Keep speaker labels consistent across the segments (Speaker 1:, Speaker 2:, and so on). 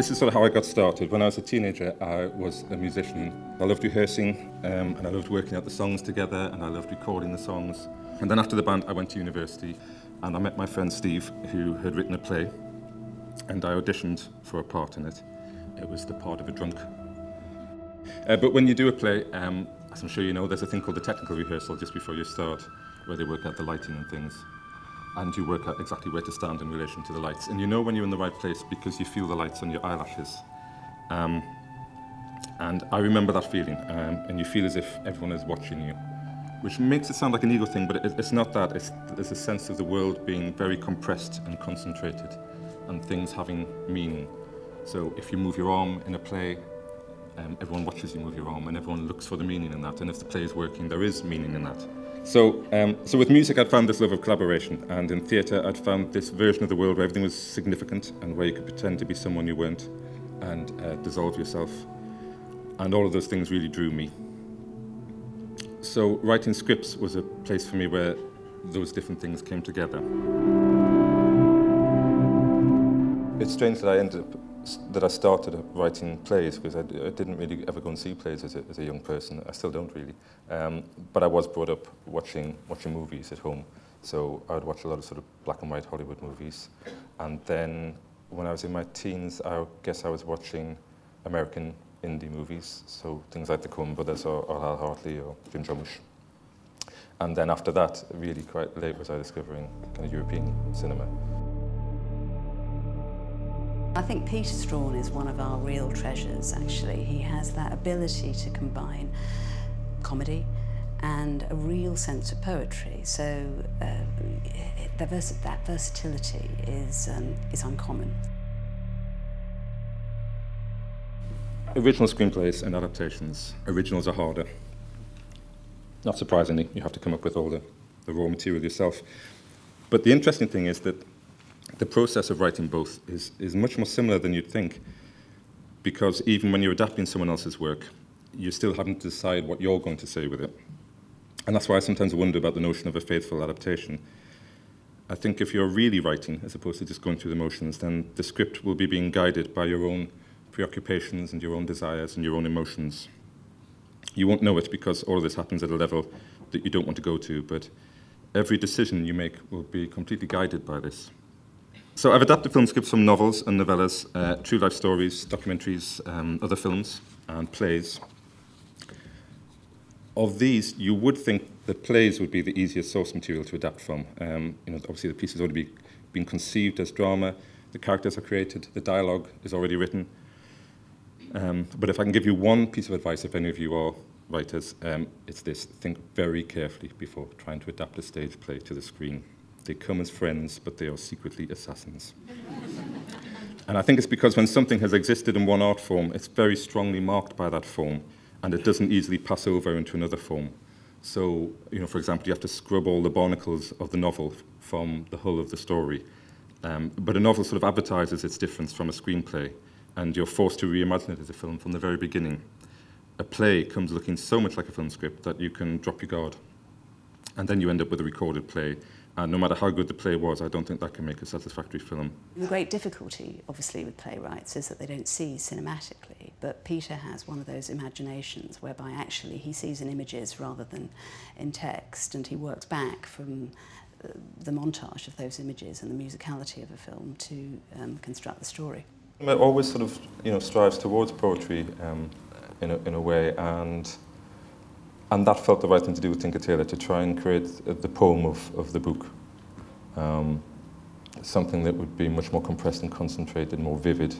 Speaker 1: This is sort of how I got started. When I was a teenager, I was a musician. I loved rehearsing, and I loved working out the songs together, and I loved recording the songs. And then after the band, I went to university, and I met my friend Steve, who had written a play, and I auditioned for a part in it. It was the part of a drunk. But when you do a play, as I'm sure you know, there's a thing called the technical rehearsal just before you start, where they work out the lighting and things. And you work out exactly where to stand in relation to the lights. And you know when you're in the right place because you feel the lights on your eyelashes. And I remember that feeling, and you feel as if everyone is watching you, which makes it sound like an ego thing, but it's not that. There's a sense of the world being very compressed and concentrated, and things having meaning. So if you move your arm in a play, everyone watches you move your arm, and everyone looks for the meaning in that. And if the play is working, there is meaning in that. So with music, I'd found this love of collaboration, and in theatre, I'd found this version of the world where everything was significant and where you could pretend to be someone you weren't and dissolve yourself. And all of those things really drew me. So writing scripts was a place for me where those different things came together. It's strange that I started writing plays, because I didn't really ever go and see plays as a young person. I still don't really. But I was brought up watching movies at home. So I would watch a lot of sort of black and white Hollywood movies. And then when I was in my teens, I guess I was watching American indie movies. So things like the Coen Brothers or Al Hartley or Jim Jarmusch. And then after that, really quite late, was I discovering kind of European cinema.
Speaker 2: I think Peter Straughan is one of our real treasures, actually. He has that ability to combine comedy and a real sense of poetry. So that versatility is uncommon.
Speaker 1: Original screenplays and adaptations. Originals are harder. Not surprisingly, you have to come up with all the raw material yourself. But the interesting thing is that the process of writing both is much more similar than you'd think, because even when you're adapting someone else's work, you're still having to decide what you're going to say with it. And that's why I sometimes wonder about the notion of a faithful adaptation. I think if you're really writing, as opposed to just going through the motions, then the script will be being guided by your own preoccupations and your own desires and your own emotions. You won't know it because all of this happens at a level that you don't want to go to, but every decision you make will be completely guided by this. So I've adapted film scripts from novels and novellas, true life stories, documentaries, other films and plays. Of these, you would think that plays would be the easiest source material to adapt from. Obviously the piece has already been conceived as drama, the characters are created, the dialogue is already written. But if I can give you one piece of advice, if any of you are writers, it's this: think very carefully before trying to adapt a stage play to the screen. They come as friends, but they are secretly assassins. And I think it's because when something has existed in one art form, it's very strongly marked by that form, and it doesn't easily pass over into another form. So, for example, you have to scrub all the barnacles of the novel from the hull of the story. But a novel sort of advertises its difference from a screenplay, and you're forced to reimagine it as a film from the very beginning. A play comes looking so much like a film script that you can drop your guard. And then you end up with a recorded play. And no matter how good the play was, I don't think that can make a satisfactory film.
Speaker 2: The great difficulty, obviously, with playwrights is that they don't see cinematically, but Peter has one of those imaginations whereby actually he sees in images rather than in text, and he works back from the montage of those images and the musicality of a film to construct the story.
Speaker 1: It always sort of, strives towards poetry in a way, and that felt the right thing to do with Tinker Tailor, to try and create the poem of the book. Something that would be much more compressed and concentrated, more vivid,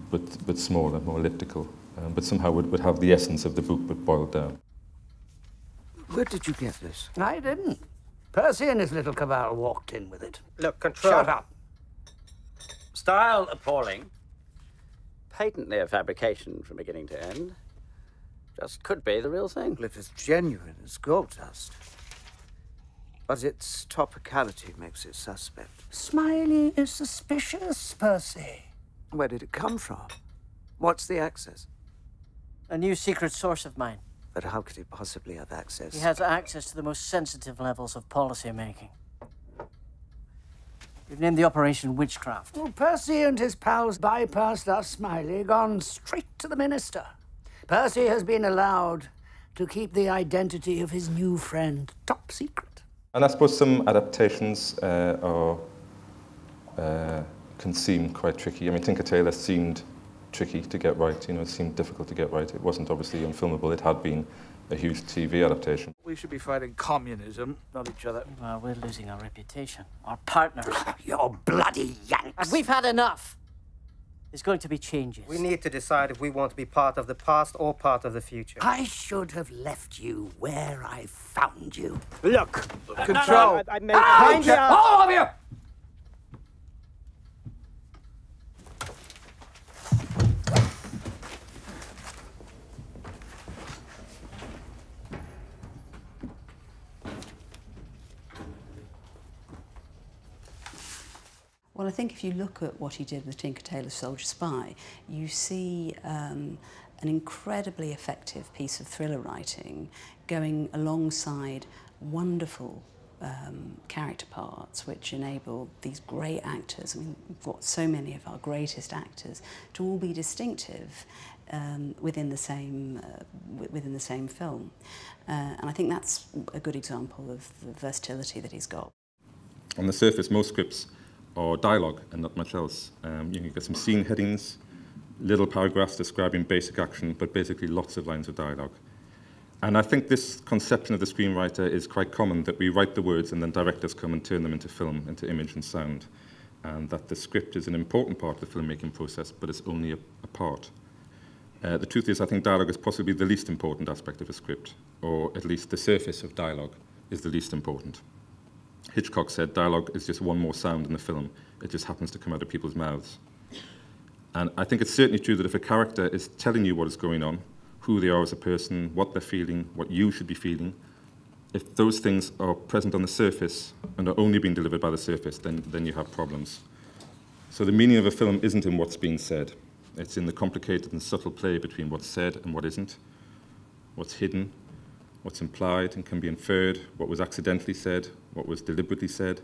Speaker 1: but smaller, more elliptical, but somehow would have the essence of the book but boiled down.
Speaker 3: Where did you get this?
Speaker 4: I didn't. Percy and his little cabal walked in with it.
Speaker 5: Look, control.
Speaker 4: Shut up.
Speaker 5: Style appalling. Patently a fabrication from beginning to end. Just could be the real thing.
Speaker 3: Well, if it's genuine, it's gold dust. But its topicality makes it suspect.
Speaker 4: Smiley is suspicious, Percy.
Speaker 3: Where did it come from? What's the access?
Speaker 6: A new secret source of mine.
Speaker 3: But how could he possibly have access?
Speaker 6: He has access to the most sensitive levels of policy making. You've named the operation witchcraft.
Speaker 4: Well, Percy and his pals bypassed our Smiley, gone straight to the minister. Percy has been allowed to keep the identity of his new friend top secret.
Speaker 1: And I suppose some adaptations can seem quite tricky. I mean, Tinker Tailor seemed tricky to get right, you know, it seemed difficult to get right. It wasn't obviously unfilmable, it had been a huge TV adaptation.
Speaker 7: We should be fighting communism, not each other.
Speaker 6: Well, we're losing our reputation, our partners.
Speaker 4: You're bloody Yanks!
Speaker 6: And we've had enough. There's going to be changes.
Speaker 8: We need to decide if we want to be part of the past or part of the future.
Speaker 4: I should have left you where I found you.
Speaker 7: Look, control.
Speaker 8: I made
Speaker 4: All of you!
Speaker 2: Well, I think if you look at what he did with Tinker Tailor Soldier Spy, you see an incredibly effective piece of thriller writing going alongside wonderful character parts which enable these great actors. I mean, we've got so many of our greatest actors to all be distinctive within the same film. And I think that's a good example of the versatility that he's got.
Speaker 1: On the surface, most scripts or dialogue and not much else. You can get some scene headings, little paragraphs describing basic action, but basically lots of lines of dialogue. And I think this conception of the screenwriter is quite common, that we write the words and then directors come and turn them into film, into image and sound. And that the script is an important part of the filmmaking process, but it's only a part. The truth is, I think dialogue is possibly the least important aspect of a script, or at least the surface of dialogue is the least important. Hitchcock said dialogue is just one more sound in the film. It just happens to come out of people's mouths. And I think it's certainly true that if a character is telling you what is going on, who they are as a person, what they're feeling, what you should be feeling, if those things are present on the surface and are only being delivered by the surface, then you have problems. So the meaning of a film isn't in what's being said. It's in the complicated and subtle play between what's said and what isn't, what's hidden, what's implied and can be inferred, what was accidentally said, what was deliberately said.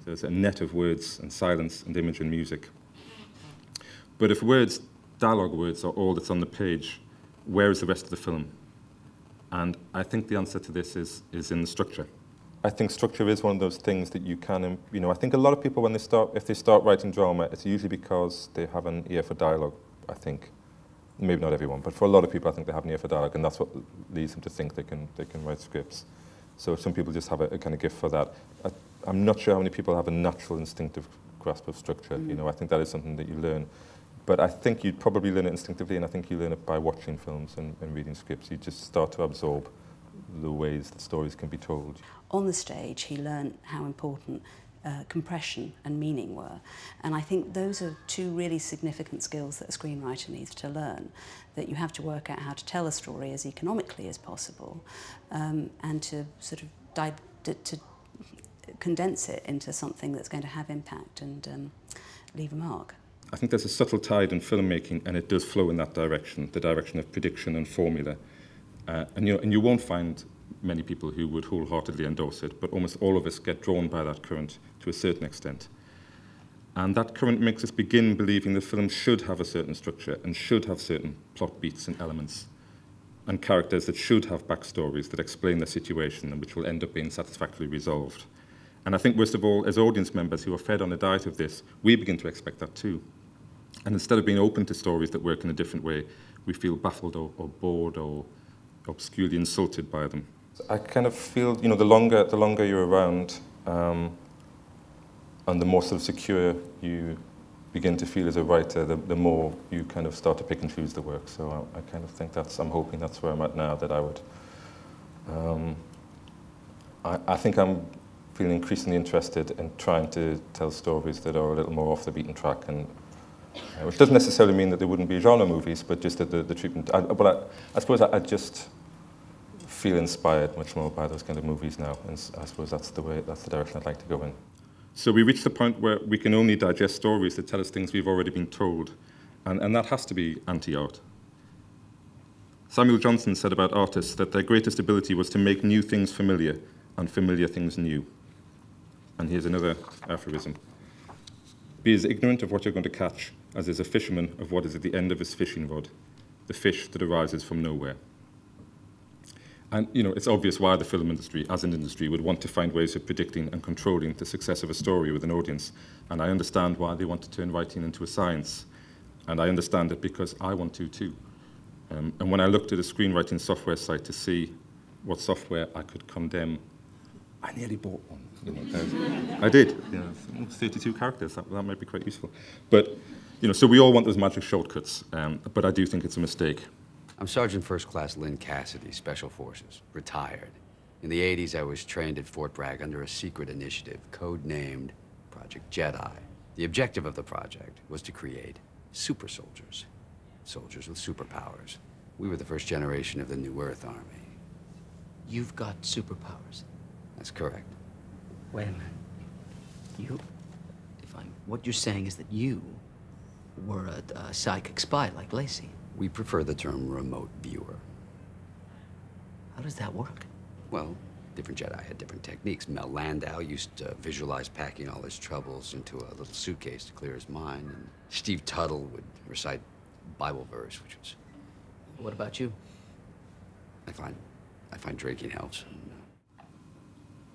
Speaker 1: There's a net of words and silence and image and music. But if words, dialogue words, are all that's on the page, where is the rest of the film? And I think the answer to this is in the structure. I think structure is one of those things that you can, you know, I think a lot of people when if they start writing drama, it's usually because they have an ear for dialogue, I think. Maybe not everyone, but for a lot of people, I think they have an ear for dialogue, and that's what leads them to think they can write scripts. So some people just have a kind of gift for that. I'm not sure how many people have a natural, instinctive grasp of structure. You know, I think that is something that you learn. But I think you'd probably learn it instinctively, and I think you learn it by watching films and reading scripts. You just start to absorb the ways that stories can be told.
Speaker 2: On the stage, he learned how important compression and meaning were. And I think those are two really significant skills that a screenwriter needs to learn, that you have to work out how to tell a story as economically as possible, and to sort of to condense it into something that's going to have impact and leave a mark.
Speaker 1: I think there's a subtle tide in filmmaking, and it does flow in that direction, the direction of prediction and formula. And you won't find many people who would wholeheartedly endorse it, but almost all of us get drawn by that current to a certain extent. And that current makes us begin believing the film should have a certain structure and should have certain plot beats and elements, and characters that should have backstories that explain their situation and which will end up being satisfactorily resolved. And I think, worst of all, as audience members who are fed on a diet of this, we begin to expect that too. And instead of being open to stories that work in a different way, we feel baffled or bored or obscurely insulted by them. I kind of feel, you know, the longer you're around, and the more sort of secure you begin to feel as a writer, the more you kind of start to pick and choose the work. So I kind of think I'm hoping that's where I'm at now, that I would, I think I'm feeling increasingly interested in trying to tell stories that are a little more off the beaten track, and which doesn't necessarily mean that there wouldn't be genre movies, but just that the treatment. But I suppose I just feel inspired much more by those kind of movies now, and I suppose that's the direction I'd like to go in. So we reach the point where we can only digest stories that tell us things we've already been told, and that has to be anti-art. Samuel Johnson said about artists that their greatest ability was to make new things familiar and familiar things new. And here's another aphorism. Be as ignorant of what you're going to catch as is a fisherman of what is at the end of his fishing rod, the fish that arises from nowhere. And, you know, it's obvious why the film industry, as an industry, would want to find ways of predicting and controlling the success of a story with an audience. And I understand why they want to turn writing into a science. And I understand it because I want to too. And when I looked at a screenwriting software site to see what software I could condemn, I nearly bought one. You know, I did. You know, 32 characters. That might be quite useful. But, you know, so we all want those magic shortcuts. But I do think it's a mistake.
Speaker 9: I'm Sergeant First Class Lynn Cassidy, Special Forces, retired. In the 80s, I was trained at Fort Bragg under a secret initiative, codenamed Project Jedi. The objective of the project was to create super soldiers, soldiers with superpowers. We were the first generation of the New Earth Army.
Speaker 6: You've got superpowers.
Speaker 9: That's correct.
Speaker 6: Wait a minute. What you're saying is that you were a psychic spy like Lacey.
Speaker 9: We prefer the term remote viewer.
Speaker 6: How does that work?
Speaker 9: Well, different Jedi had different techniques. Mel Landau used to visualize packing all his troubles into a little suitcase to clear his mind. And Steve Tuttle would recite Bible verse, which was...
Speaker 6: What about you?
Speaker 9: I find drinking helps.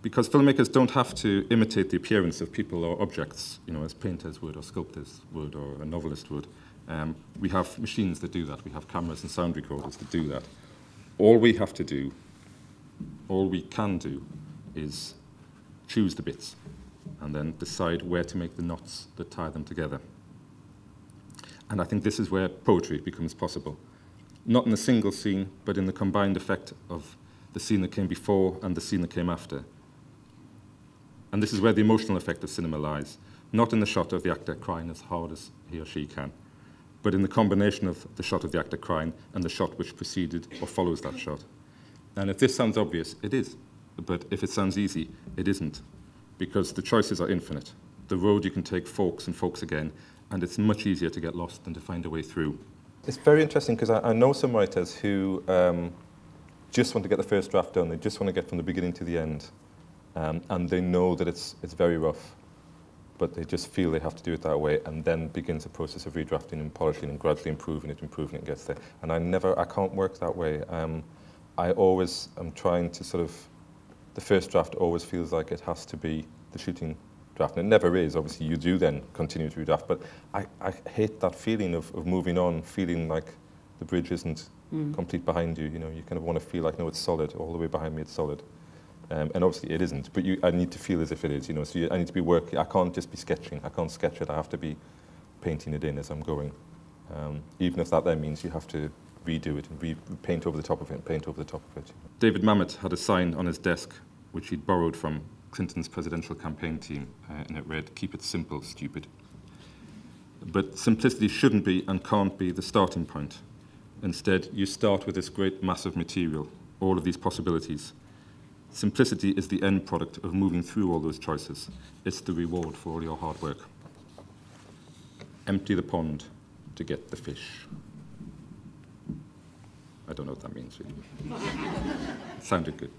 Speaker 1: Because filmmakers don't have to imitate the appearance of people or objects, you know, as painters would, or sculptors would, or a novelist would. We have machines that do that. We have cameras and sound recorders that do that. All we have to do, all we can do, is choose the bits and then decide where to make the knots that tie them together. And I think this is where poetry becomes possible. Not in a single scene, but in the combined effect of the scene that came before and the scene that came after. And this is where the emotional effect of cinema lies, not in the shot of the actor crying as hard as he or she can, but in the combination of the shot of the actor crying and the shot which preceded or follows that shot. And if this sounds obvious, it is. But if it sounds easy, it isn't, because the choices are infinite. The road you can take forks and forks again, and it's much easier to get lost than to find a way through. It's very interesting because I know some writers who just want to get the first draft done. They just want to get from the beginning to the end. And they know that it's very rough, but they just feel they have to do it that way, and then begins a process of redrafting and polishing and gradually improving it, and gets there. And I can't work that way. I always am trying to sort of, the first draft always feels like it has to be the shooting draft, and it never is. Obviously, you do then continue to redraft, but I hate that feeling of moving on, feeling like the bridge isn't complete behind you. You know, you kind of want to feel like, no, it's solid, all the way behind me, it's solid. And obviously it isn't, but I need to feel as if it is, you know, so I need to be working. I can't just be sketching. I can't sketch it. I have to be painting it in as I'm going. Even if that then means you have to redo it and paint over the top of it and paint over the top of it. David Mamet had a sign on his desk which he'd borrowed from Clinton's presidential campaign team, and it read, "Keep it simple, stupid." But simplicity shouldn't be and can't be the starting point. Instead, you start with this great mass of material, all of these possibilities. Simplicity is the end product of moving through all those choices. It's the reward for all your hard work. Empty the pond to get the fish. I don't know what that means, really. It sounded good.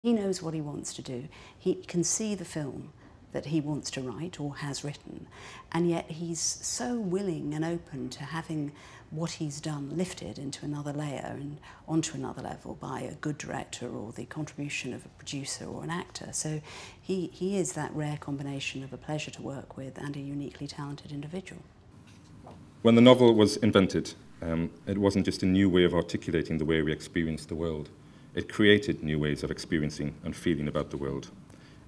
Speaker 2: He knows what he wants to do. He can see the film that he wants to write or has written, and yet he's so willing and open to having what he's done lifted into another layer and onto another level by a good director or the contribution of a producer or an actor. So he is that rare combination of a pleasure to work with and a uniquely talented individual.
Speaker 1: When the novel was invented, it wasn't just a new way of articulating the way we experience the world. It created new ways of experiencing and feeling about the world.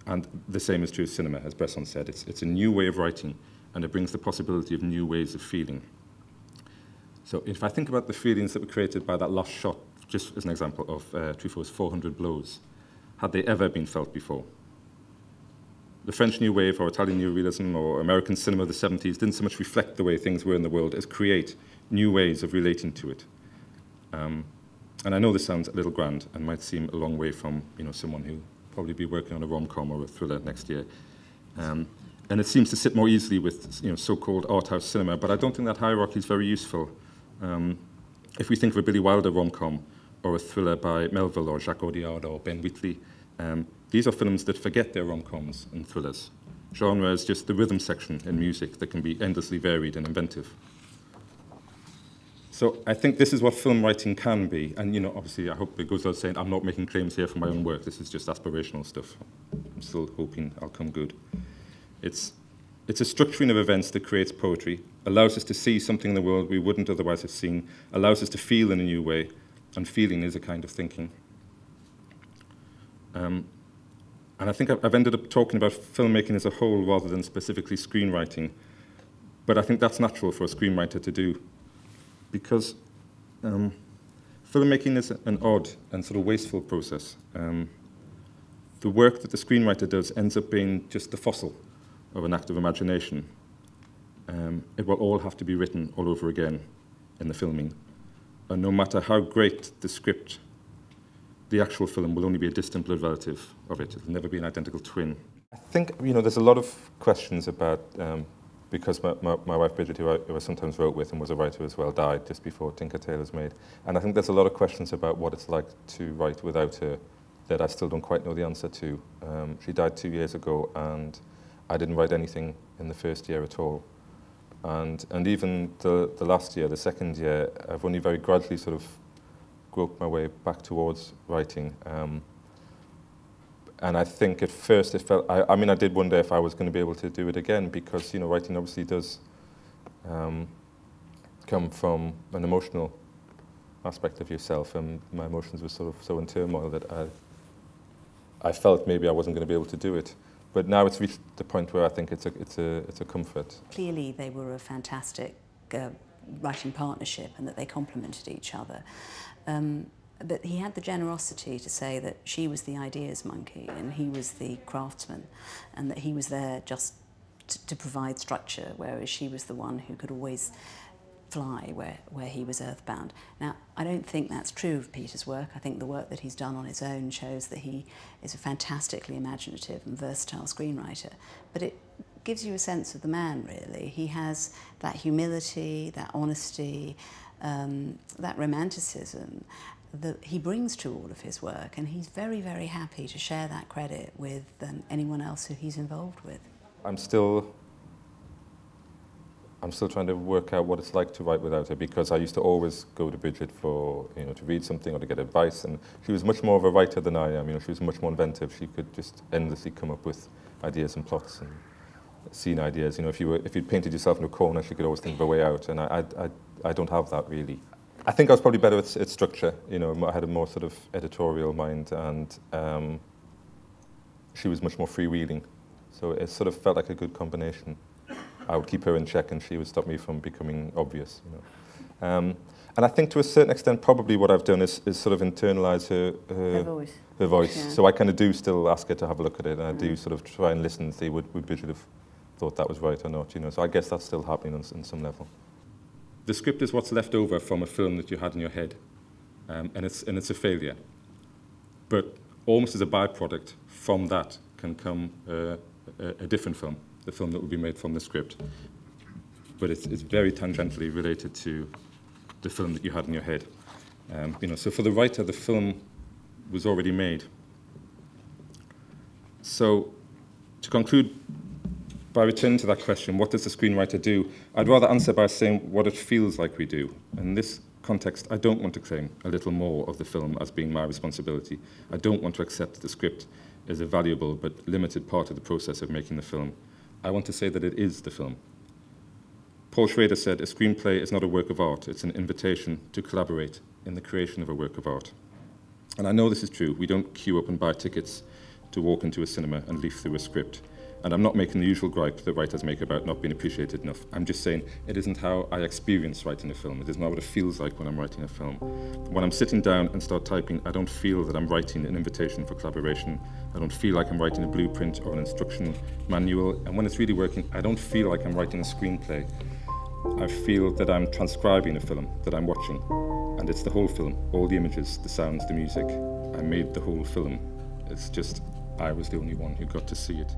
Speaker 1: And the same is true of cinema, as Bresson said. It's a new way of writing, and it brings the possibility of new ways of feeling. So if I think about the feelings that were created by that last shot, just as an example of Truffaut's 400 blows, had they ever been felt before? The French New Wave or Italian New Realism or American cinema of the 70s didn't so much reflect the way things were in the world as create new ways of relating to it. And I know this sounds a little grand and might seem a long way from, you know, someone who'll probably be working on a rom-com or a thriller next year. And it seems to sit more easily with, you know, so-called art house cinema, but I don't think that hierarchy is very useful. If we think of a Billy Wilder rom-com or a thriller by Melville or Jacques Audiard or Ben Wheatley, these are films that forget their rom-coms and thrillers. genre as just the rhythm section in music that can be endlessly varied and inventive. So I think this is what film writing can be, and obviously I hope it goes without saying I'm not making claims here for my own work. This is just aspirational stuff. I'm still hoping I'll come good. It's a structuring of events that creates poetry, allows us to see something in the world we wouldn't otherwise have seen, allows us to feel in a new way, and feeling is a kind of thinking. And I think I've ended up talking about filmmaking as a whole rather than specifically screenwriting, but I think that's natural for a screenwriter to do, because filmmaking is an odd and sort of wasteful process. The work that the screenwriter does ends up being just the fossil of an act of imagination. It will all have to be written all over again in the filming. And no matter how great the script, the actual film will only be a distant blood relative of it. It'll never be an identical twin. I think, there's a lot of questions about, because my wife Bridget, who I sometimes wrote with and was a writer as well, died just before Tinker Tailor's made. And I think there's a lot of questions about what it's like to write without her that I still don't quite know the answer to. She died 2 years ago, and I didn't write anything in the first year at all. And even the last year, the second year, I've only very gradually sort of groped my way back towards writing. And I think at first it felt, I mean, I did wonder if I was going to be able to do it again, because, writing obviously does come from an emotional aspect of yourself, and my emotions were sort of so in turmoil that I felt maybe I wasn't going to be able to do it. But now it's reached the point where I think it's a comfort.
Speaker 2: Clearly they were a fantastic writing partnership, and that they complemented each other. But he had the generosity to say that she was the ideas monkey and he was the craftsman, and that he was there just to provide structure, whereas she was the one who could always fly where he was earthbound. Now, I don't think that's true of Peter's work. I think the work that he's done on his own shows that he is a fantastically imaginative and versatile screenwriter. But it gives you a sense of the man, really. He has that humility, that honesty, that romanticism that he brings to all of his work, and he's very, very happy to share that credit with anyone else who he's involved with. I'm still trying to work out what it's like to write without her, because I used to always go to Bridget for, to read something or to get advice, and she was much more of a writer than I am. She was much more inventive. She could just endlessly come up with ideas and plots and scene ideas. If you'd painted yourself in a corner, she could always think of a way out, and I don't have that really. I think I was probably better at structure. I had a more sort of editorial mind, and she was much more freewheeling. So it sort of felt like a good combination. I would keep her in check, and she would stop me from becoming obvious. And I think to a certain extent, probably what I've done is sort of internalise her voice. Yeah. So I kind of do still ask her to have a look at it, and I do sort of try and listen and see would Bridget have thought that was right or not. So I guess that's still happening on some level. The script is what's left over from a film that you had in your head, and it's a failure. But almost as a byproduct from that can come a different film, the film that will be made from the script. But it's very tangentially related to the film that you had in your head. So for the writer, the film was already made. So to conclude, by returning to that question, what does the screenwriter do? I'd rather answer by saying what it feels like we do. In this context, I don't want to claim a little more of the film as being my responsibility. I don't want to accept that the script is a valuable but limited part of the process of making the film. I want to say that it is the film. Paul Schrader said, a screenplay is not a work of art, it's an invitation to collaborate in the creation of a work of art. And I know this is true. We don't queue up and buy tickets to walk into a cinema and leaf through a script. And I'm not making the usual gripe that writers make about not being appreciated enough. I'm just saying it isn't how I experience writing a film. It is not what it feels like when I'm writing a film. When I'm sitting down and start typing, I don't feel that I'm writing an invitation for collaboration. I don't feel like I'm writing a blueprint or an instruction manual. And when it's really working, I don't feel like I'm writing a screenplay. I feel that I'm transcribing a film that I'm watching. And it's the whole film, all the images, the sounds, the music. I made the whole film. It's just I was the only one who got to see it.